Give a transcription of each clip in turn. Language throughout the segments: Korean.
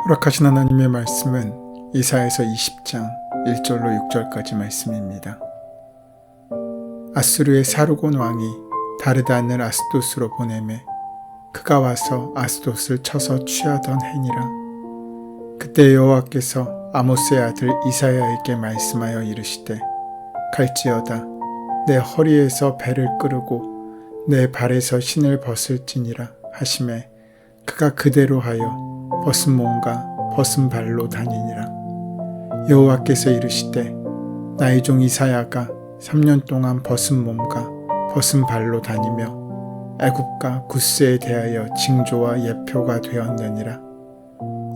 허락하신 하나님의 말씀은 이사야서 20장 1절로 6절까지 말씀입니다. 아수르의 사르곤 왕이 다르단을 아스돗으로 보내매 그가 와서 아스돗을 쳐서 취하던 해니라. 그때 여호와께서 아모스의 아들 이사야에게 말씀하여 이르시되 갈지어다 내 허리에서 배를 끄르고 내 발에서 신을 벗을지니라 하시매 그가 그대로 하여 벗은 몸과 벗은 발로 다니니라. 여호와께서 이르시되 나의 종 이사야가 3년 동안 벗은 몸과 벗은 발로 다니며 애굽과 구스에 대하여 징조와 예표가 되었느니라.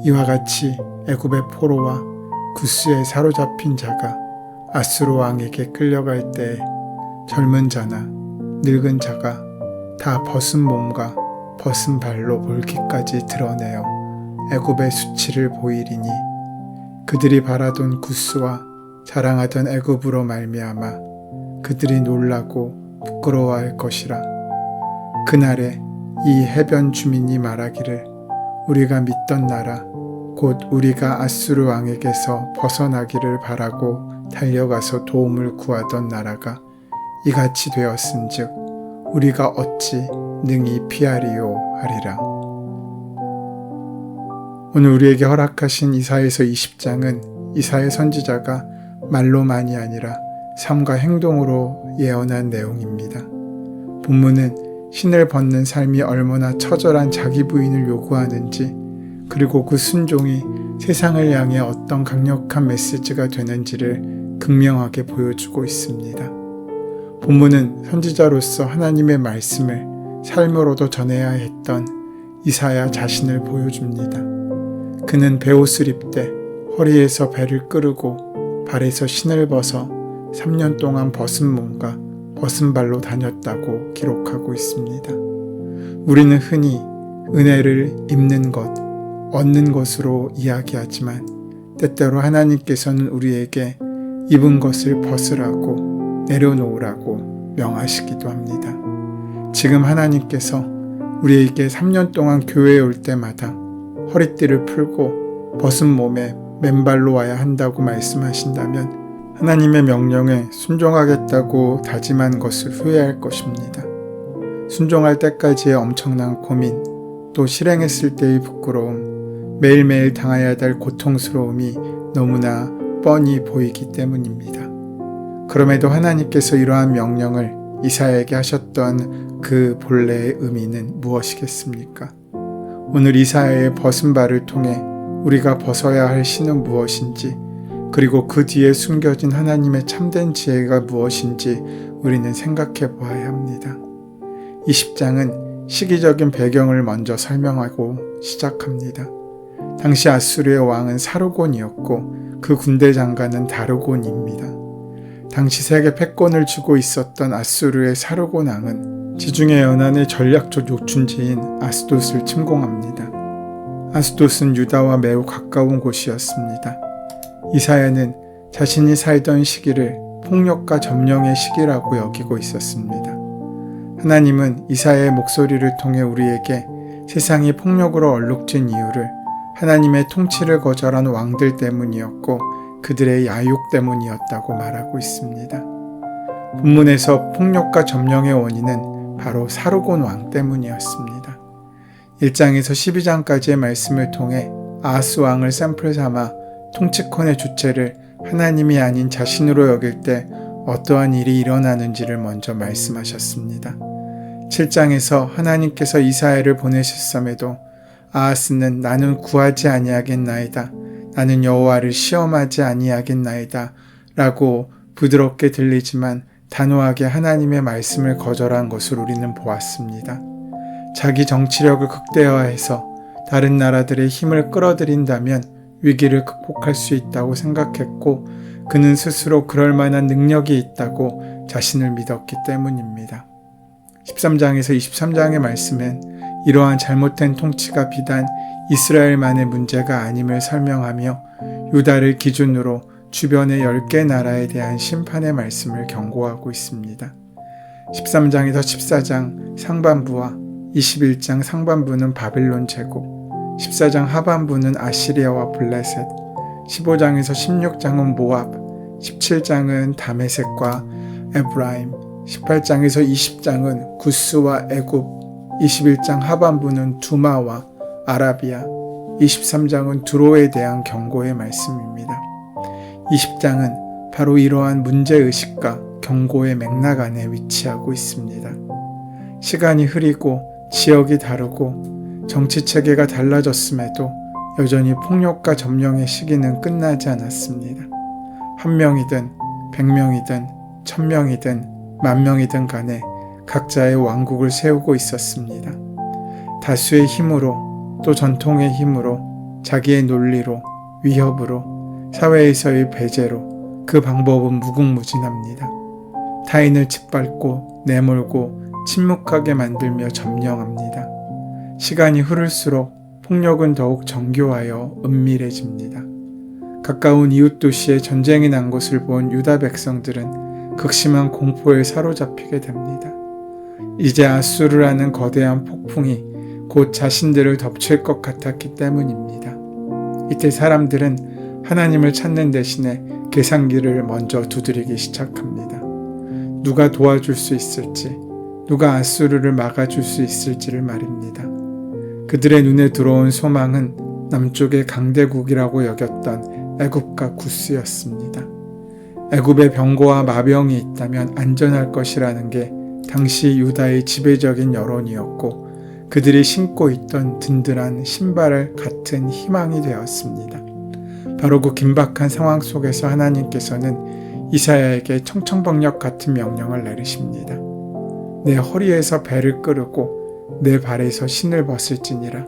이와 같이 애굽의 포로와 구스에 사로잡힌 자가 아수르 왕에게 끌려갈 때에 젊은 자나 늙은 자가 다 벗은 몸과 벗은 발로 볼기까지 드러내어 애굽의 수치를 보이리니 그들이 바라던 구스와 자랑하던 애굽으로 말미암아 그들이 놀라고 부끄러워할 것이라. 그날에 이 해변 주민이 말하기를 우리가 믿던 나라 곧 우리가 아수르 왕에게서 벗어나기를 바라고 달려가서 도움을 구하던 나라가 이같이 되었은즉 우리가 어찌 능히 피하리요 하리라. 오늘 우리에게 허락하신 이사야서 20장은 이사야 선지자가 말로만이 아니라 삶과 행동으로 예언한 내용입니다. 본문은 신을 벗는 삶이 얼마나 처절한 자기 부인을 요구하는지, 그리고 그 순종이 세상을 향해 어떤 강력한 메시지가 되는지를 극명하게 보여주고 있습니다. 본문은 선지자로서 하나님의 말씀을 삶으로도 전해야 했던 이사야 자신을 보여줍니다. 그는 베옷을 입되 허리에서 배를 끄르고 발에서 신을 벗어 3년 동안 벗은 몸과 벗은 발로 다녔다고 기록하고 있습니다. 우리는 흔히 은혜를 입는 것, 얻는 것으로 이야기하지만 때때로 하나님께서는 우리에게 입은 것을 벗으라고 내려놓으라고 명하시기도 합니다. 지금 하나님께서 우리에게 3년 동안 교회에 올 때마다 허리띠를 풀고 벗은 몸에 맨발로 와야 한다고 말씀하신다면 하나님의 명령에 순종하겠다고 다짐한 것을 후회할 것입니다. 순종할 때까지의 엄청난 고민, 또 실행했을 때의 부끄러움, 매일매일 당해야 될 고통스러움이 너무나 뻔히 보이기 때문입니다. 그럼에도 하나님께서 이러한 명령을 이사야에게 하셨던 그 본래의 의미는 무엇이겠습니까? 오늘 이사야의 벗은 발을 통해 우리가 벗어야 할 신은 무엇인지, 그리고 그 뒤에 숨겨진 하나님의 참된 지혜가 무엇인지 우리는 생각해 보아야 합니다. 20장은 시기적인 배경을 먼저 설명하고 시작합니다. 당시 아수르의 왕은 사르곤이었고 그 군대 장관은 다르곤입니다. 당시 세계 패권을 쥐고 있었던 아수르의 사르곤 왕은 지중해 연안의 전략적 요충지인 아스돗을 침공합니다. 아스돗은 유다와 매우 가까운 곳이었습니다. 이사야는 자신이 살던 시기를 폭력과 점령의 시기라고 여기고 있었습니다. 하나님은 이사야의 목소리를 통해 우리에게 세상이 폭력으로 얼룩진 이유를 하나님의 통치를 거절한 왕들 때문이었고 그들의 야욕 때문이었다고 말하고 있습니다. 본문에서 폭력과 점령의 원인은 바로 사르곤 왕 때문이었습니다. 1장에서 12장까지의 말씀을 통해 아하스 왕을 샘플 삼아 통치권의 주체를 하나님이 아닌 자신으로 여길 때 어떠한 일이 일어나는지를 먼저 말씀하셨습니다. 7장에서 하나님께서 이사야를 보내셨음에도 아하스는 나는 구하지 아니하겠나이다, 나는 여호와를 시험하지 아니하겠나이다 라고 부드럽게 들리지만 단호하게 하나님의 말씀을 거절한 것을 우리는 보았습니다. 자기 정치력을 극대화해서 다른 나라들의 힘을 끌어들인다면 위기를 극복할 수 있다고 생각했고 그는 스스로 그럴 만한 능력이 있다고 자신을 믿었기 때문입니다. 13장에서 23장의 말씀은 이러한 잘못된 통치가 비단 이스라엘만의 문제가 아님을 설명하며 유다를 기준으로 주변의 10개 나라에 대한 심판의 말씀을 경고하고 있습니다. 13장에서 14장 상반부와 21장 상반부는 바빌론 제국, 14장 하반부는 아시리아와 블레셋, 15장에서 16장은 모압, 17장은 다메섹과 에브라임, 18장에서 20장은 구스와 애굽, 21장 하반부는 두마와 아라비아, 23장은 두로에 대한 경고의 말씀입니다. 20장은 바로 이러한 문제의식과 경고의 맥락 안에 위치하고 있습니다. 시간이 흐리고 지역이 다르고 정치체계가 달라졌음에도 여전히 폭력과 점령의 시기는 끝나지 않았습니다. 1명이든 100명이든 1000명이든 10,000명이든 간에 각자의 왕국을 세우고 있었습니다. 다수의 힘으로 또 전통의 힘으로 자기의 논리로 위협으로 사회에서의 배제로 그 방법은 무궁무진합니다. 타인을 짓밟고 내몰고 침묵하게 만들며 점령합니다. 시간이 흐를수록 폭력은 더욱 정교하여 은밀해집니다. 가까운 이웃 도시에 전쟁이 난 것을 본 유다 백성들은 극심한 공포에 사로잡히게 됩니다. 이제 아수르라는 거대한 폭풍이 곧 자신들을 덮칠 것 같았기 때문입니다. 이때 사람들은 하나님을 찾는 대신에 계산기를 먼저 두드리기 시작합니다. 누가 도와줄 수 있을지, 누가 아수르를 막아줄 수 있을지를 말입니다. 그들의 눈에 들어온 소망은 남쪽의 강대국이라고 여겼던 애굽과 구스였습니다. 애굽에 병거와 마병이 있다면 안전할 것이라는 게 당시 유다의 지배적인 여론이었고 그들이 신고 있던 든든한 신발 같은 희망이 되었습니다. 바로 그 긴박한 상황 속에서 하나님께서는 이사야에게 청청번역 같은 명령을 내리십니다. 내 허리에서 배를 끄르고 내 발에서 신을 벗을지니라.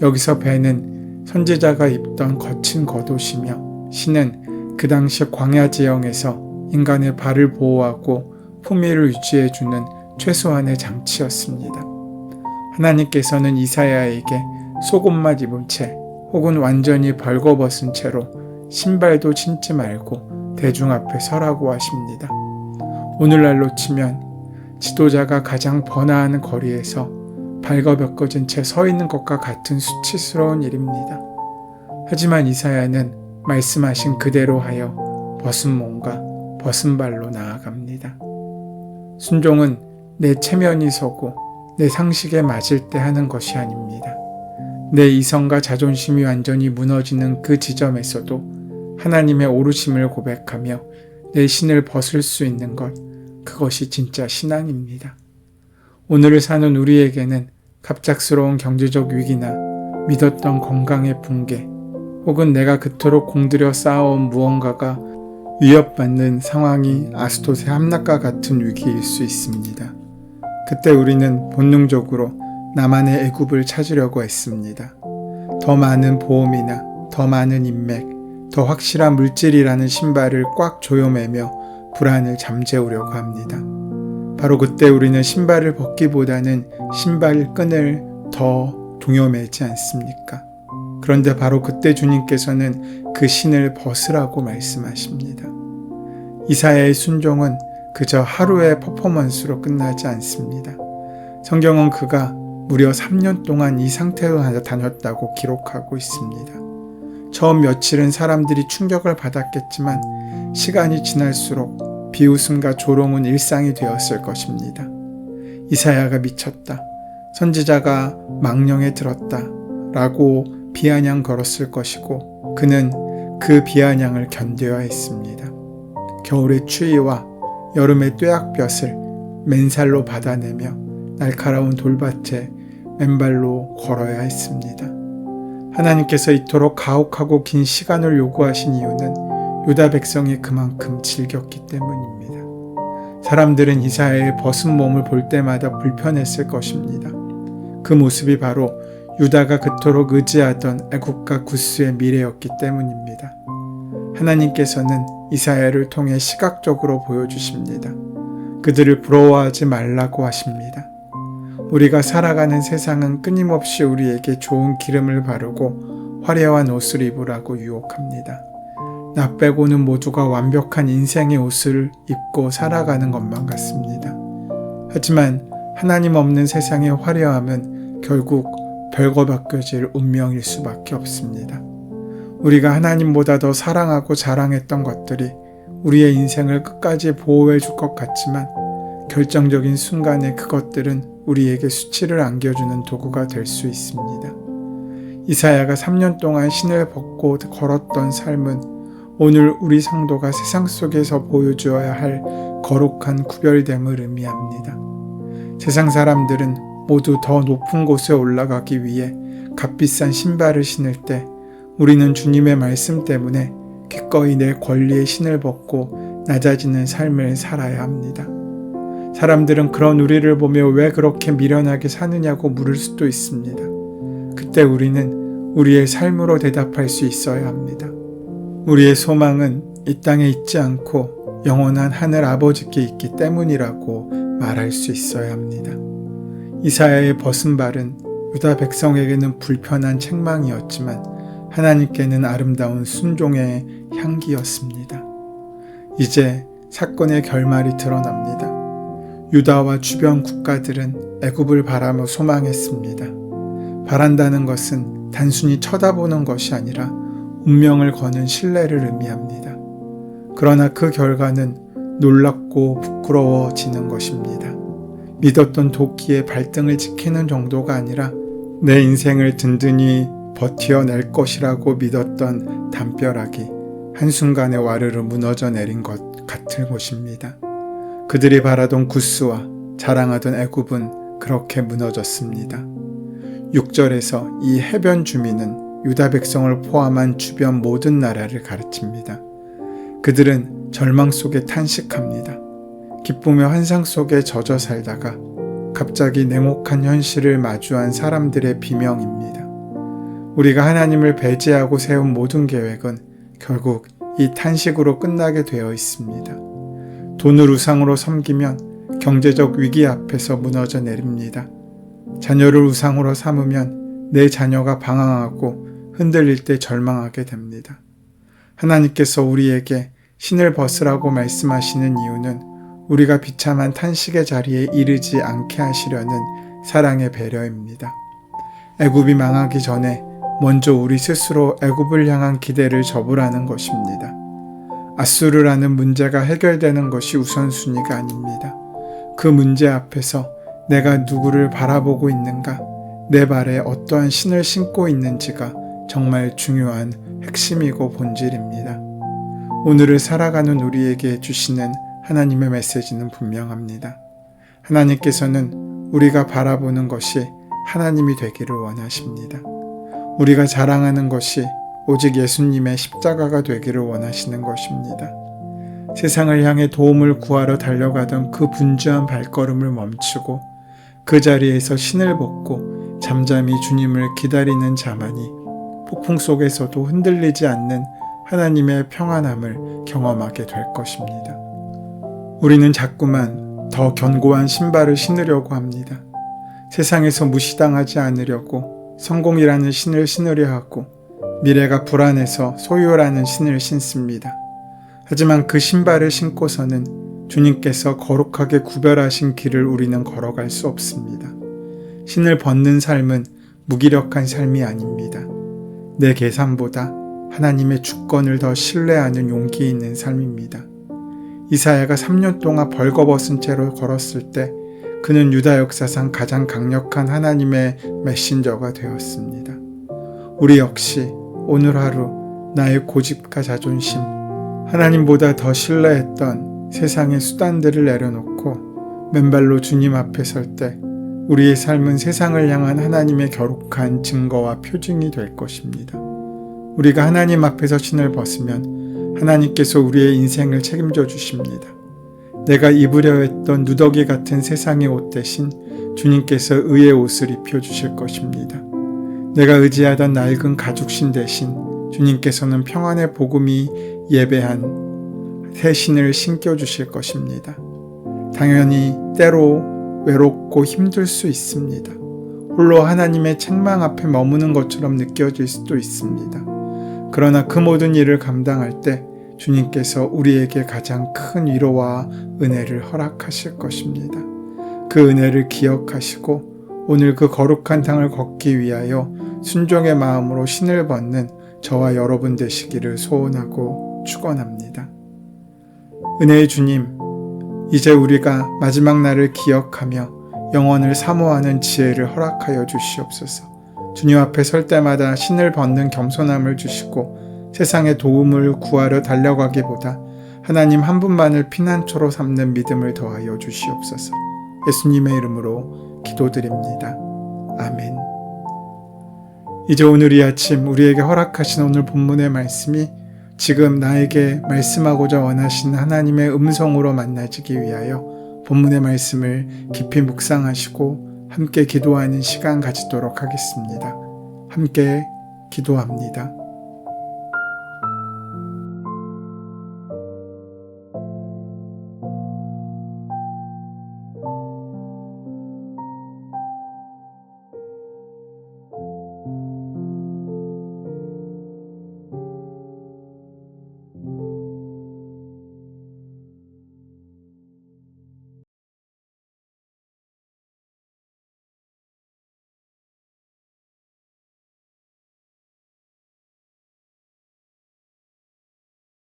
여기서 배는 선지자가 입던 거친 겉옷이며 신은 그 당시 광야 지형에서 인간의 발을 보호하고 품위를 유지해주는 최소한의 장치였습니다. 하나님께서는 이사야에게 속옷만 입은 채 혹은 완전히 벌거벗은 채로 신발도 신지 말고 대중 앞에 서라고 하십니다. 오늘날로 치면 지도자가 가장 번화한 거리에서 발거벗겨진 채 서 있는 것과 같은 수치스러운 일입니다. 하지만 이사야는 말씀하신 그대로 하여 벗은 몸과 벗은 발로 나아갑니다. 순종은 내 체면이 서고 내 상식에 맞을 때 하는 것이 아닙니다. 내 이성과 자존심이 완전히 무너지는 그 지점에서도 하나님의 오르심을 고백하며 내 신을 벗을 수 있는 것, 그것이 진짜 신앙입니다. 오늘을 사는 우리에게는 갑작스러운 경제적 위기나 믿었던 건강의 붕괴, 혹은 내가 그토록 공들여 쌓아온 무언가가 위협받는 상황이 아스돗의 함락과 같은 위기일 수 있습니다. 그때 우리는 본능적으로 나만의 애굽을 찾으려고 했습니다. 더 많은 보험이나 더 많은 인맥, 더 확실한 물질이라는 신발을 꽉 조여매며 불안을 잠재우려고 합니다. 바로 그때 우리는 신발을 벗기보다는 신발 끈을 더 동여매지 않습니까? 그런데 바로 그때 주님께서는 그 신을 벗으라고 말씀하십니다. 이사야의 순종은 그저 하루의 퍼포먼스로 끝나지 않습니다. 성경은 그가 무려 3년 동안 이 상태로 다녔다고 기록하고 있습니다. 처음 며칠은 사람들이 충격을 받았겠지만 시간이 지날수록 비웃음과 조롱은 일상이 되었을 것입니다. 이사야가 미쳤다, 선지자가 망령에 들었다 라고 비아냥 걸었을 것이고 그는 그 비아냥을 견뎌야 했습니다. 겨울의 추위와 여름의 뙤약볕을 맨살로 받아내며 날카로운 돌밭에 맨발로 걸어야 했습니다. 하나님께서 이토록 가혹하고 긴 시간을 요구하신 이유는 유다 백성이 그만큼 즐겼기 때문입니다. 사람들은 이사야의 벗은 몸을 볼 때마다 불편했을 것입니다. 그 모습이 바로 유다가 그토록 의지하던 애굽과 구스의 미래였기 때문입니다. 하나님께서는 이사야를 통해 시각적으로 보여주십니다. 그들을 부러워하지 말라고 하십니다. 우리가 살아가는 세상은 끊임없이 우리에게 좋은 기름을 바르고 화려한 옷을 입으라고 유혹합니다. 나 빼고는 모두가 완벽한 인생의 옷을 입고 살아가는 것만 같습니다. 하지만 하나님 없는 세상의 화려함은 결국 별거 바뀌어질 운명일 수밖에 없습니다. 우리가 하나님보다 더 사랑하고 자랑했던 것들이 우리의 인생을 끝까지 보호해 줄 것 같지만 결정적인 순간에 그것들은 우리에게 수치를 안겨주는 도구가 될 수 있습니다. 이사야가 3년 동안 신을 벗고 걸었던 삶은 오늘 우리 성도가 세상 속에서 보여주어야 할 거룩한 구별됨을 의미합니다. 세상 사람들은 모두 더 높은 곳에 올라가기 위해 값비싼 신발을 신을 때 우리는 주님의 말씀 때문에 기꺼이 내 권리의 신을 벗고 낮아지는 삶을 살아야 합니다. 사람들은 그런 우리를 보며 왜 그렇게 미련하게 사느냐고 물을 수도 있습니다. 그때 우리는 우리의 삶으로 대답할 수 있어야 합니다. 우리의 소망은 이 땅에 있지 않고 영원한 하늘 아버지께 있기 때문이라고 말할 수 있어야 합니다. 이사야의 벗은 발은 유다 백성에게는 불편한 책망이었지만 하나님께는 아름다운 순종의 향기였습니다. 이제 사건의 결말이 드러납니다. 유다와 주변 국가들은 애굽을 바라며 소망했습니다. 바란다는 것은 단순히 쳐다보는 것이 아니라 운명을 거는 신뢰를 의미합니다. 그러나 그 결과는 놀랍고 부끄러워지는 것입니다. 믿었던 도끼의 발등을 지키는 정도가 아니라 내 인생을 든든히 버텨낼 것이라고 믿었던 담벼락이 한순간에 와르르 무너져 내린 것 같은 곳입니다. 그들이 바라던 구스와 자랑하던 애굽은 그렇게 무너졌습니다. 6절에서 이 해변 주민은 유다 백성을 포함한 주변 모든 나라를 가르칩니다. 그들은 절망 속에 탄식합니다. 기쁘며 환상 속에 젖어 살다가 갑자기 냉혹한 현실을 마주한 사람들의 비명입니다. 우리가 하나님을 배제하고 세운 모든 계획은 결국 이 탄식으로 끝나게 되어 있습니다. 돈을 우상으로 섬기면 경제적 위기 앞에서 무너져 내립니다. 자녀를 우상으로 삼으면 내 자녀가 방황하고 흔들릴 때 절망하게 됩니다. 하나님께서 우리에게 신을 벗으라고 말씀하시는 이유는 우리가 비참한 탄식의 자리에 이르지 않게 하시려는 사랑의 배려입니다. 애굽이 망하기 전에 먼저 우리 스스로 애굽을 향한 기대를 접으라는 것입니다. 아수르라는 문제가 해결되는 것이 우선순위가 아닙니다. 그 문제 앞에서 내가 누구를 바라보고 있는가, 내 발에 어떠한 신을 신고 있는지가 정말 중요한 핵심이고 본질입니다. 오늘을 살아가는 우리에게 주시는 하나님의 메시지는 분명합니다. 하나님께서는 우리가 바라보는 것이 하나님이 되기를 원하십니다. 우리가 자랑하는 것이 오직 예수님의 십자가가 되기를 원하시는 것입니다. 세상을 향해 도움을 구하러 달려가던 그 분주한 발걸음을 멈추고 그 자리에서 신을 벗고 잠잠히 주님을 기다리는 자만이 폭풍 속에서도 흔들리지 않는 하나님의 평안함을 경험하게 될 것입니다. 우리는 자꾸만 더 견고한 신발을 신으려고 합니다. 세상에서 무시당하지 않으려고 성공이라는 신을 신으려 하고 미래가 불안해서 소유라는 신을 신습니다. 하지만 그 신발을 신고서는 주님께서 거룩하게 구별하신 길을 우리는 걸어갈 수 없습니다. 신을 벗는 삶은 무기력한 삶이 아닙니다. 내 계산보다 하나님의 주권을 더 신뢰하는 용기 있는 삶입니다. 이사야가 3년 동안 벌거벗은 채로 걸었을 때 그는 유다 역사상 가장 강력한 하나님의 메신저가 되었습니다. 우리 역시 오늘 하루 나의 고집과 자존심, 하나님보다 더 신뢰했던 세상의 수단들을 내려놓고 맨발로 주님 앞에 설 때 우리의 삶은 세상을 향한 하나님의 겨룩한 증거와 표징이 될 것입니다. 우리가 하나님 앞에서 신을 벗으면 하나님께서 우리의 인생을 책임져 주십니다. 내가 입으려 했던 누더기 같은 세상의 옷 대신 주님께서 의의 옷을 입혀주실 것입니다. 내가 의지하던 낡은 가죽신 대신 주님께서는 평안의 복음이 예배한 새 신을 신겨주실 것입니다. 당연히 때로 외롭고 힘들 수 있습니다. 홀로 하나님의 책망 앞에 머무는 것처럼 느껴질 수도 있습니다. 그러나 그 모든 일을 감당할 때 주님께서 우리에게 가장 큰 위로와 은혜를 허락하실 것입니다. 그 은혜를 기억하시고 오늘 그 거룩한 땅을 걷기 위하여 순종의 마음으로 신을 벗는 저와 여러분 되시기를 소원하고 축원합니다. 은혜의 주님, 이제 우리가 마지막 날을 기억하며 영원을 사모하는 지혜를 허락하여 주시옵소서. 주님 앞에 설 때마다 신을 벗는 겸손함을 주시고 세상의 도움을 구하려 달려가기보다 하나님 한 분만을 피난처로 삼는 믿음을 더하여 주시옵소서. 예수님의 이름으로 기도드립니다. 아멘. 이제 오늘 이 아침 우리에게 허락하신 오늘 본문의 말씀이 지금 나에게 말씀하고자 원하시는 하나님의 음성으로 만나지기 위하여 본문의 말씀을 깊이 묵상하시고 함께 기도하는 시간 가지도록 하겠습니다. 함께 기도합니다.